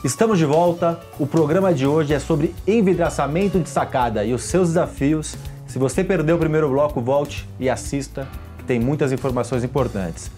Estamos de volta. O programa de hoje é sobre envidraçamento de sacada e os seus desafios. Se você perdeu o primeiro bloco, volte e assista, que tem muitas informações importantes.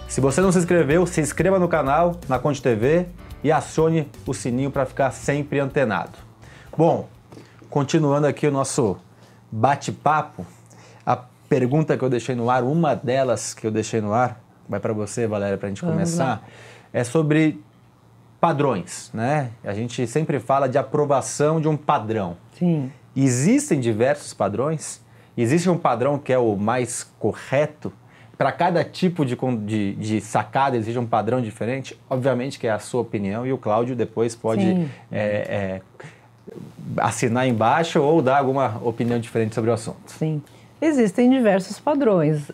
Se você não se inscreveu, se inscreva no canal, na Conte TV e acione o sininho para ficar sempre antenado. Bom, continuando aqui o nosso bate-papo, a pergunta que eu deixei no ar, uma delas que eu deixei no ar, vai para você, Valéria, para a gente começar, é sobre padrões, né? A gente sempre fala de aprovação de um padrão. Sim. Existem diversos padrões? Existe um padrão que é o mais correto? Para cada tipo de sacada existe um padrão diferente? Obviamente que é a sua opinião e o Cláudio depois pode assinar embaixo ou dar alguma opinião diferente sobre o assunto. Sim. Existem diversos padrões.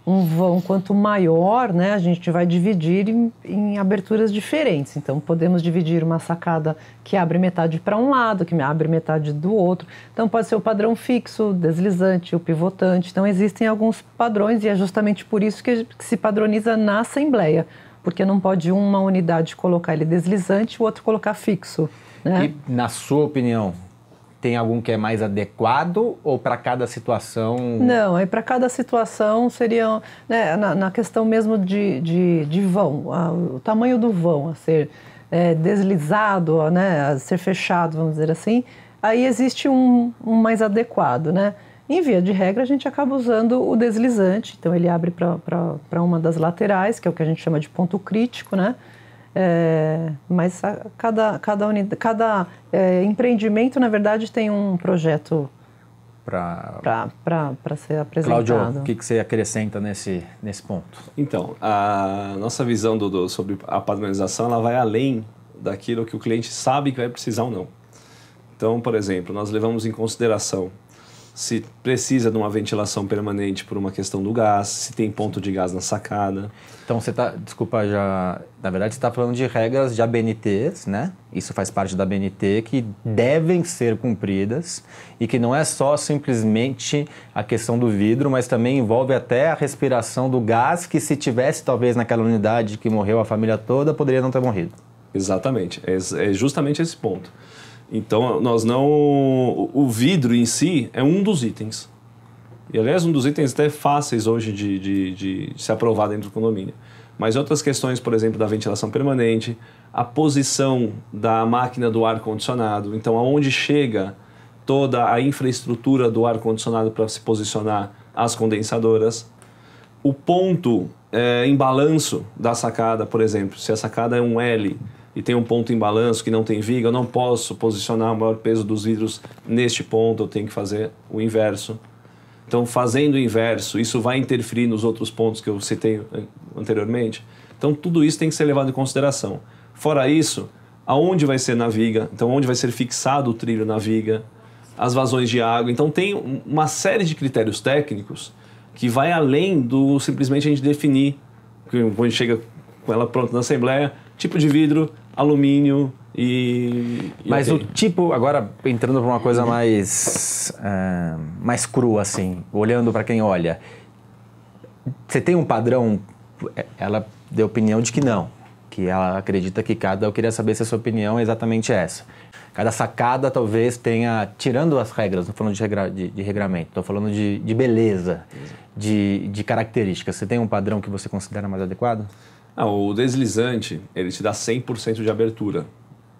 Um vão quanto maior, né, a gente vai dividir em aberturas diferentes. Então, podemos dividir uma sacada que abre metade para um lado, que abre metade do outro. Então, pode ser o padrão fixo, o deslizante, o pivotante. Então, existem alguns padrões e é justamente por isso que se padroniza na Assembleia. Porque não pode uma unidade colocar ele deslizante e o outro colocar fixo, né? E, na sua opinião, tem algum que é mais adequado ou para cada situação? Não, aí para cada situação seria, né, na questão mesmo de vão, o tamanho do vão a ser deslizado, né, a ser fechado, vamos dizer assim, aí existe um mais adequado, né? Em via de regra, a gente acaba usando o deslizante, então ele abre para uma das laterais, que é o que a gente chama de ponto crítico, né? Mas cada empreendimento, na verdade, tem um projeto para ser apresentado. Cláudio, o que você acrescenta nesse ponto? Então, a nossa visão sobre a padronização, ela vai além daquilo que o cliente sabe que vai precisar ou não. Então, por exemplo, nós levamos em consideração se precisa de uma ventilação permanente por uma questão do gás, se tem ponto de gás na sacada. Então você está, desculpa, na verdade você está falando de regras de ABNTs, né? Isso faz parte da ABNT, que devem ser cumpridas e que não é só simplesmente a questão do vidro, mas também envolve até a respiração do gás, que se tivesse talvez naquela unidade que morreu a família toda, poderia não ter morrido. Exatamente, é justamente esse ponto. Então, o vidro em si é um dos itens. E, aliás, um dos itens até fáceis hoje de ser aprovado dentro do condomínio. Mas outras questões, por exemplo, da ventilação permanente, a posição da máquina do ar-condicionado. Então, aonde chega toda a infraestrutura do ar-condicionado para se posicionar as condensadoras. O ponto em balanço da sacada, por exemplo, se a sacada é um L e tem um ponto em balanço que não tem viga, eu não posso posicionar o maior peso dos vidros neste ponto, eu tenho que fazer o inverso. Então, fazendo o inverso, isso vai interferir nos outros pontos que eu citei anteriormente. Então, tudo isso tem que ser levado em consideração. Fora isso, aonde vai ser na viga, então onde vai ser fixado o trilho na viga, as vazões de água. Então, tem uma série de critérios técnicos que vai além do simplesmente a gente definir, quando a gente chega com ela pronta na Assembleia, tipo de vidro, alumínio Mas o tipo, agora entrando para uma coisa mais crua, assim, olhando para quem olha, você tem um padrão? Ela deu opinião de que não, que ela acredita que eu queria saber se a sua opinião é exatamente essa. Cada sacada talvez tenha, tirando as regras, não estou falando de regramento, estou falando de beleza, de características. Você tem um padrão que você considera mais adequado? O deslizante, ele te dá 100% de abertura.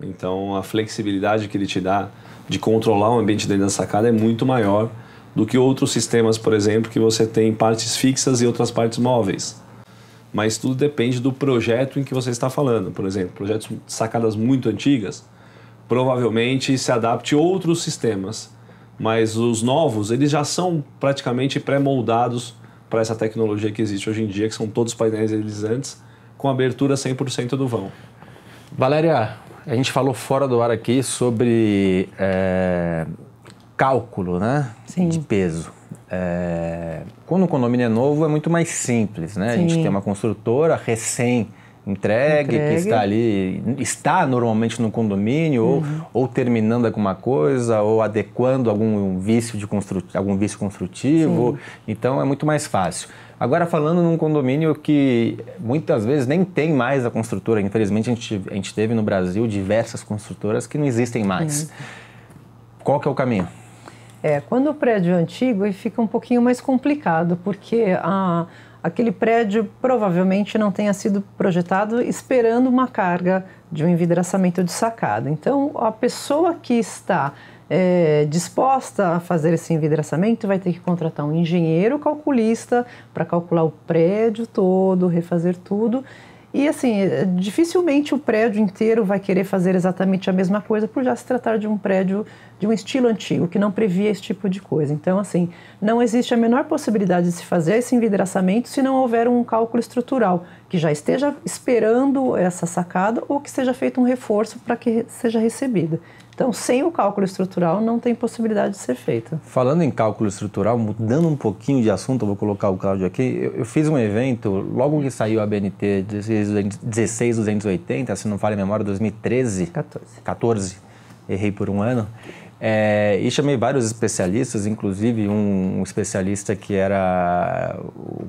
Então, a flexibilidade que ele te dá de controlar o ambiente dentro da sacada é muito maior do que outros sistemas, por exemplo, que você tem partes fixas e outras partes móveis. Mas tudo depende do projeto em que você está falando. Por exemplo, projetos de sacadas muito antigas, provavelmente se adapte a outros sistemas. Mas os novos, eles já são praticamente pré-moldados para essa tecnologia que existe hoje em dia, que são todos painéis deslizantes, com abertura 100% do vão. Valéria, a gente falou fora do ar aqui sobre cálculo, né? Sim. De peso. Quando o condomínio é novo é muito mais simples, né? Sim. A gente tem uma construtora recém-entregue que está normalmente no condomínio ou terminando alguma coisa ou adequando algum vício construtivo. Sim. Então é muito mais fácil. Agora, falando num condomínio que muitas vezes nem tem mais a construtora, infelizmente a gente teve no Brasil diversas construtoras que não existem mais. Qual que é o caminho? Quando o prédio é antigo, ele fica um pouquinho mais complicado, porque aquele prédio provavelmente não tenha sido projetado esperando uma carga de um envidraçamento de sacada. Então, a pessoa que está disposta a fazer esse envidraçamento vai ter que contratar um engenheiro calculista para calcular o prédio todo, refazer tudo. E assim, dificilmente o prédio inteiro vai querer fazer exatamente a mesma coisa por já se tratar de um prédio de um estilo antigo, que não previa esse tipo de coisa. Então, assim, não existe a menor possibilidade de se fazer esse envidraçamento se não houver um cálculo estrutural que já esteja esperando essa sacada ou que seja feito um reforço para que seja recebida. Então, sem o cálculo estrutural, não tem possibilidade de ser feita. Falando em cálculo estrutural, mudando um pouquinho de assunto, eu vou colocar o Cláudio aqui, eu fiz um evento, logo que saiu a BNT 16280, se não falha a memória, 2013. 14. Errei por um ano. E chamei vários especialistas, inclusive um especialista que era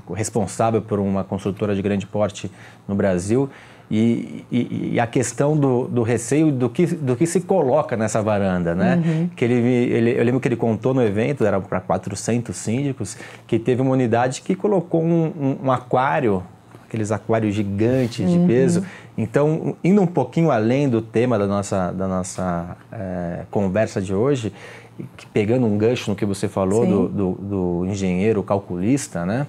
o responsável por uma construtora de grande porte no Brasil. E a questão do receio do que se coloca nessa varanda, né? Que eu lembro que ele contou no evento, era para 400 síndicos, que teve uma unidade que colocou um aquário, aqueles aquários gigantes de peso. Então, indo um pouquinho além do tema da nossa conversa de hoje, pegando um gancho no que você falou do engenheiro calculista, né?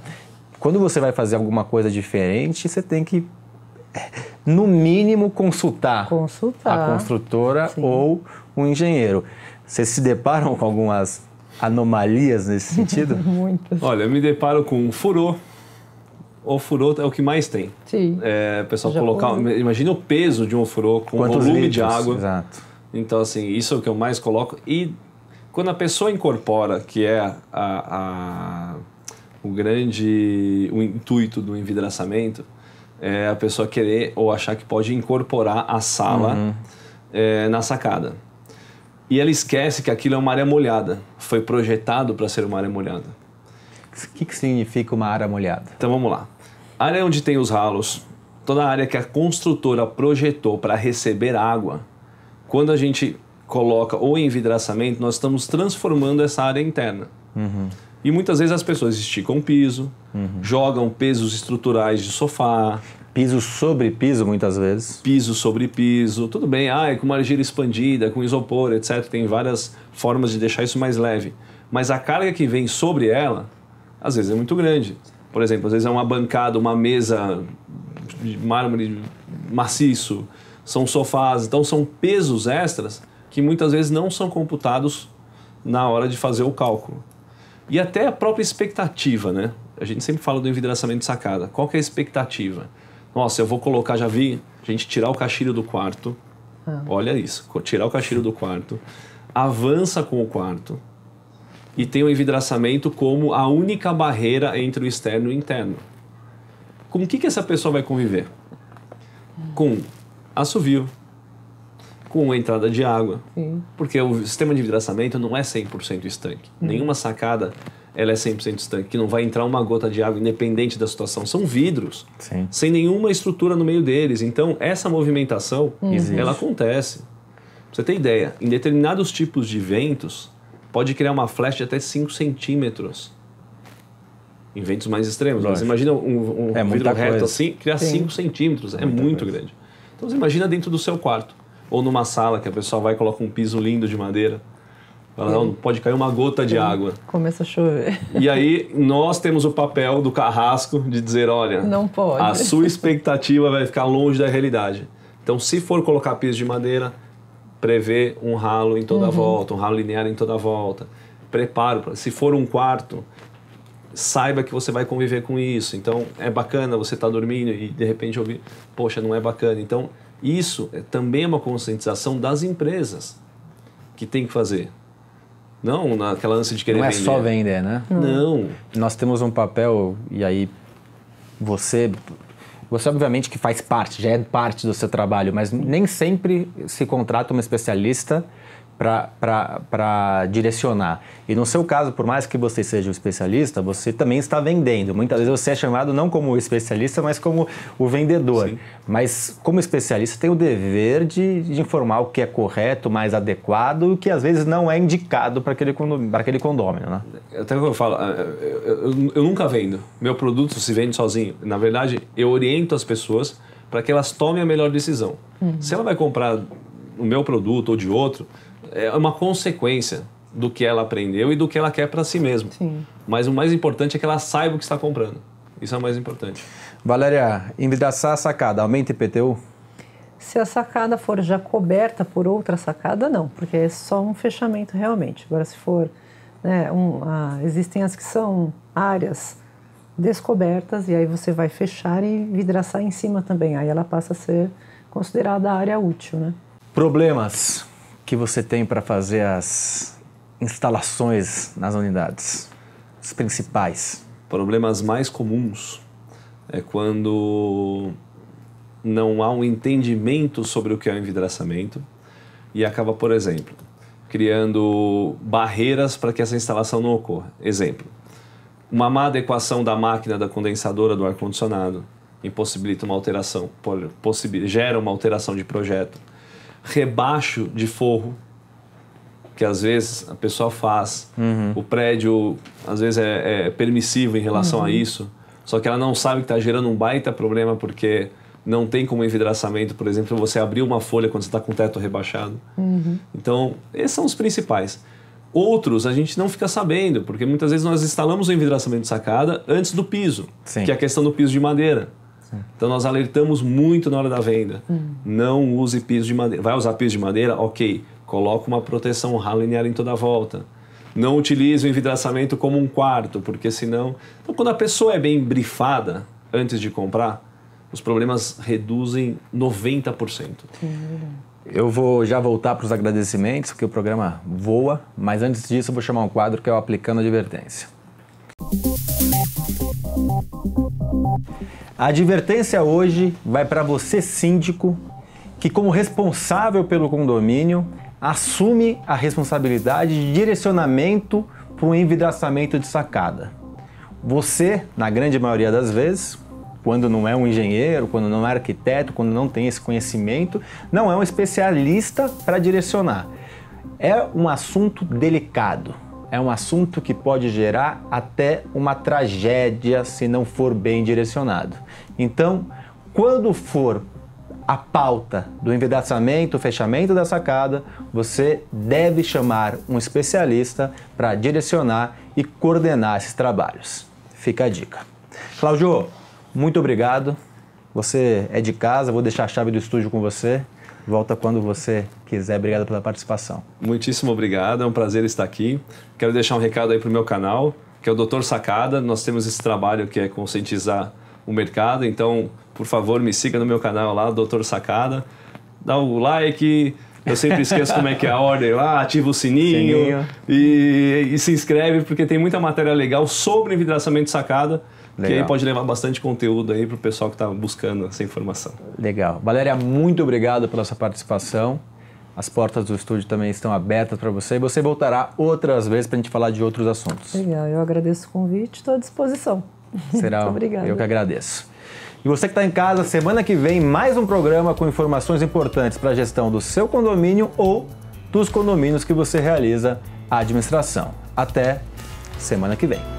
Quando você vai fazer alguma coisa diferente, você tem que no mínimo consultar a construtora ou um engenheiro. Vocês se deparam com algumas anomalias nesse sentido? Muitas. Olha, eu me deparo com um furô. O furô é o que mais tem. Sim. Pessoal imagina o peso de um furô com o volume de água. Exato. Então, assim, isso é o que eu mais coloco. E quando a pessoa incorpora, que é o intuito do envidraçamento, a pessoa querer ou achar que pode incorporar a sala na sacada. E ela esquece que aquilo é uma área molhada. Foi projetado para ser uma área molhada. O que significa uma área molhada? Então vamos lá. A área onde tem os ralos, toda a área que a construtora projetou para receber água, quando a gente coloca o envidraçamento, nós estamos transformando essa área interna. E muitas vezes as pessoas esticam o piso, jogam pesos estruturais de sofá. Piso sobre piso, muitas vezes. Piso sobre piso, tudo bem, com uma argila expandida, com isopor, etc. Tem várias formas de deixar isso mais leve. Mas a carga que vem sobre ela, às vezes é muito grande. Por exemplo, às vezes é uma bancada, uma mesa de mármore maciço, são sofás. Então são pesos extras que muitas vezes não são computados na hora de fazer o cálculo. E até a própria expectativa, né? A gente sempre fala do envidraçamento de sacada. Qual que é a expectativa? Nossa, eu vou colocar, já vi, a gente tirar o caixilho do quarto. Olha isso, tirar o caixilho do quarto. Avança com o quarto. E tem o envidraçamento como a única barreira entre o externo e o interno. Com o que essa pessoa vai conviver? Com assovio, com a entrada de água. Porque o sistema de envidraçamento não é 100% estanque. Nenhuma sacada ela é 100% estanque, que não vai entrar uma gota de água independente da situação. São vidros, sem nenhuma estrutura no meio deles. Então, essa movimentação, ela acontece. Pra você ter ideia, em determinados tipos de ventos, pode criar uma flecha de até 5 centímetros. Em ventos mais extremos. Mas imagina um vidro reto assim, criar 5 centímetros. É muito grande. Então, você imagina dentro do seu quarto. Ou numa sala que a pessoa vai e coloca um piso lindo de madeira. Não pode cair uma gota de água. Começa a chover. E aí, nós temos o papel do carrasco de dizer, olha, não pode. A sua expectativa vai ficar longe da realidade. Então, se for colocar piso de madeira, prevê um ralo em toda a volta, um ralo linear em toda a volta. Preparo. Se for um quarto, saiba que você vai conviver com isso. Então, é bacana você estar dormindo e, de repente, ouvir, poxa, não é bacana. Então, isso também é uma conscientização das empresas que tem que fazer. Não naquela ânsia de querer vender. Não é só vender, né? Não. Nós temos um papel, e aí você obviamente que faz parte, já é parte do seu trabalho, mas nem sempre se contrata um especialista para direcionar. E no seu caso, por mais que você seja um especialista, você também está vendendo. Muitas vezes você é chamado não como especialista, mas como o vendedor. Sim. Mas como especialista tem o dever de informar o que é correto, mais adequado e o que às vezes não é indicado para aquele condômino, né? Até que eu falo, eu nunca vendo. Meu produto se vende sozinho. Na verdade, eu oriento as pessoas para que elas tomem a melhor decisão. Se ela vai comprar o meu produto ou de outro, é uma consequência do que ela aprendeu e do que ela quer para si mesma. Sim. Mas o mais importante é que ela saiba o que está comprando. Isso é o mais importante. Valéria, envidraçar a sacada, aumenta IPTU? Se a sacada for já coberta por outra sacada, não, porque é só um fechamento realmente. Agora, se for, né, existem as que são áreas descobertas e aí você vai fechar e vidraçar em cima também. Aí ela passa a ser considerada área útil, né? Problemas que você tem para fazer as instalações nas unidades, os principais? Problemas mais comuns é quando não há um entendimento sobre o que é o envidraçamento e acaba, por exemplo, criando barreiras para que essa instalação não ocorra. Exemplo, uma má adequação da máquina da condensadora do ar-condicionado impossibilita uma alteração, gera uma alteração de projeto. Rebaixo de forro, que às vezes a pessoa faz, o prédio às vezes é permissivo em relação a isso, só que ela não sabe que está gerando um baita problema porque não tem como envidraçamento, por exemplo, você abrir uma folha quando você está com o teto rebaixado. Então, esses são os principais. Outros a gente não fica sabendo, porque muitas vezes nós instalamos o envidraçamento de sacada antes do piso, Sim. que é a questão do piso de madeira. Sim. Então nós alertamos muito na hora da venda. Não use piso de madeira. Vai usar piso de madeira? Ok. Coloca uma proteção linear em toda a volta. Não utilize o envidraçamento como um quarto, porque senão... Então quando a pessoa é bem brifada antes de comprar, os problemas reduzem 90%. Eu vou já voltar para os agradecimentos, porque o programa voa, mas antes disso eu vou chamar um quadro que é o Aplicando Advertência. A advertência hoje vai para você, síndico, que como responsável pelo condomínio, assume a responsabilidade de direcionamento para o envidraçamento de sacada. Você, na grande maioria das vezes, quando não é um engenheiro, quando não é arquiteto, quando não tem esse conhecimento, não é um especialista para direcionar. É um assunto delicado, é um assunto que pode gerar até uma tragédia se não for bem direcionado. Então, quando for a pauta do envidraçamento, o fechamento da sacada, você deve chamar um especialista para direcionar e coordenar esses trabalhos. Fica a dica. Cláudio, muito obrigado. Você é de casa, vou deixar a chave do estúdio com você. Volta quando você quiser. Obrigado pela participação. Muitíssimo obrigado, é um prazer estar aqui. Quero deixar um recado aí para o meu canal, que é o Dr. Sacada. Nós temos esse trabalho que é conscientizar o mercado, então, por favor, me siga no meu canal lá, Dr. Sacada. Dá o like, eu sempre esqueço como é que é a ordem lá, ativa o sininho. E se inscreve, porque tem muita matéria legal sobre envidraçamento de sacada, legal. Que aí pode levar bastante conteúdo aí para o pessoal que está buscando essa informação. Legal. Valéria, muito obrigado pela sua participação. As portas do estúdio também estão abertas para você e você voltará outras vezes para a gente falar de outros assuntos. Legal, eu agradeço o convite, estou à disposição. Será, muito obrigada. Eu que agradeço. E você que está em casa, semana que vem, mais um programa com informações importantes para a gestão do seu condomínio ou dos condomínios que você realiza a administração. Até semana que vem.